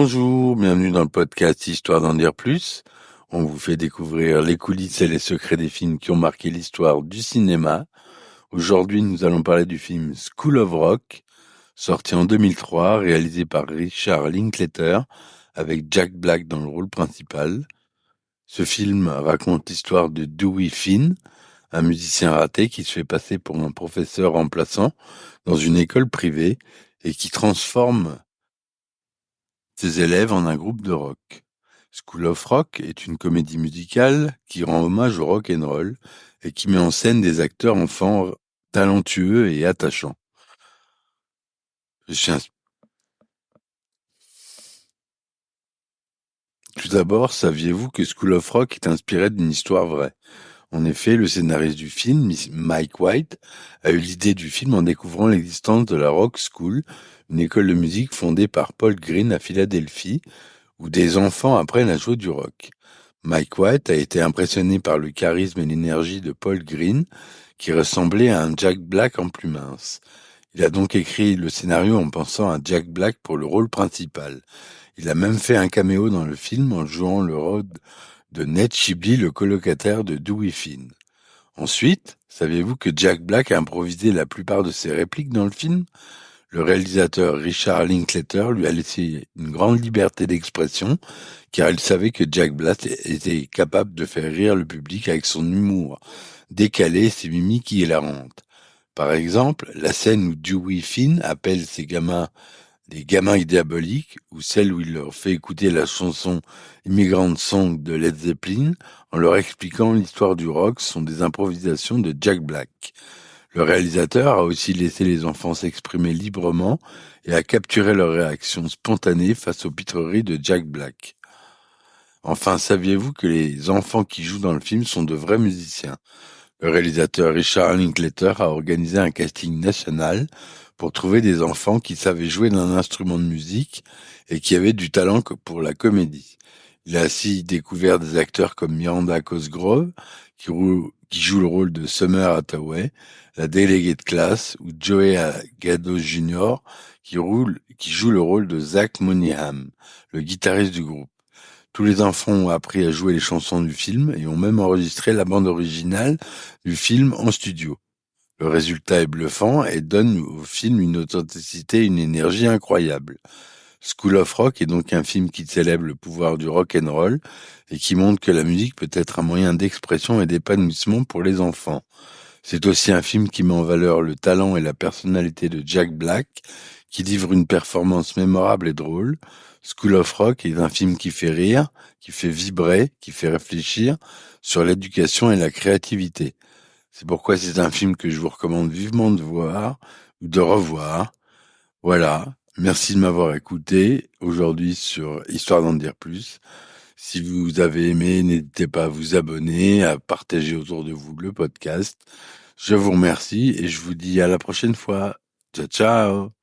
Bonjour, bienvenue dans le podcast Histoire d'en dire plus. On vous fait découvrir les coulisses et les secrets des films qui ont marqué l'histoire du cinéma. Aujourd'hui, nous allons parler du film School of Rock, sorti en 2003, réalisé par Richard Linklater, avec Jack Black dans le rôle principal. Ce film raconte l'histoire de Dewey Finn, un musicien raté qui se fait passer pour un professeur remplaçant dans une école privée et qui transforme ses élèves en un groupe de rock. School of Rock est une comédie musicale qui rend hommage au rock and roll et qui met en scène des acteurs enfants talentueux et attachants. Tout d'abord, saviez-vous que School of Rock est inspiré d'une histoire vraie? En effet, le scénariste du film, Mike White, a eu l'idée du film en découvrant l'existence de la Rock School, une école de musique fondée par Paul Green à Philadelphie, où des enfants apprennent à jouer du rock. Mike White a été impressionné par le charisme et l'énergie de Paul Green, qui ressemblait à un Jack Black en plus mince. Il a donc écrit le scénario en pensant à Jack Black pour le rôle principal. Il a même fait un caméo dans le film en jouant le rôle de Ned Shibley, le colocataire de Dewey Finn. Ensuite, saviez-vous que Jack Black a improvisé la plupart de ses répliques dans le film? Le réalisateur Richard Linklater lui a laissé une grande liberté d'expression, car il savait que Jack Black était capable de faire rire le public avec son humour décalé et ses mimiques hilarantes. Par exemple, la scène où Dewey Finn appelle ses gamins des gamins diaboliques, ou celle où il leur fait écouter la chanson Immigrant Song de Led Zeppelin, en leur expliquant l'histoire du rock, sont des improvisations de Jack Black. Le réalisateur a aussi laissé les enfants s'exprimer librement et a capturé leur réaction spontanée face aux pitreries de Jack Black. Enfin, saviez-vous que les enfants qui jouent dans le film sont de vrais musiciens? Le réalisateur Richard Linklater a organisé un casting national pour trouver des enfants qui savaient jouer d'un instrument de musique et qui avaient du talent pour la comédie. Il a ainsi découvert des acteurs comme Miranda Cosgrove, qui joue le rôle de Summer Hathaway, la déléguée de classe, ou Joey Gado Jr., qui joue le rôle de Zach Monahan, le guitariste du groupe. Tous les enfants ont appris à jouer les chansons du film et ont même enregistré la bande originale du film en studio. Le résultat est bluffant et donne au film une authenticité et une énergie incroyables. School of Rock est donc un film qui célèbre le pouvoir du rock and roll et qui montre que la musique peut être un moyen d'expression et d'épanouissement pour les enfants. C'est aussi un film qui met en valeur le talent et la personnalité de Jack Black, qui livre une performance mémorable et drôle. School of Rock est un film qui fait rire, qui fait vibrer, qui fait réfléchir sur l'éducation et la créativité. C'est pourquoi c'est un film que je vous recommande vivement de voir ou de revoir. Voilà. Merci de m'avoir écouté aujourd'hui sur Histoire d'en dire plus. Si vous avez aimé, n'hésitez pas à vous abonner, à partager autour de vous le podcast. Je vous remercie et je vous dis à la prochaine fois. Ciao, ciao!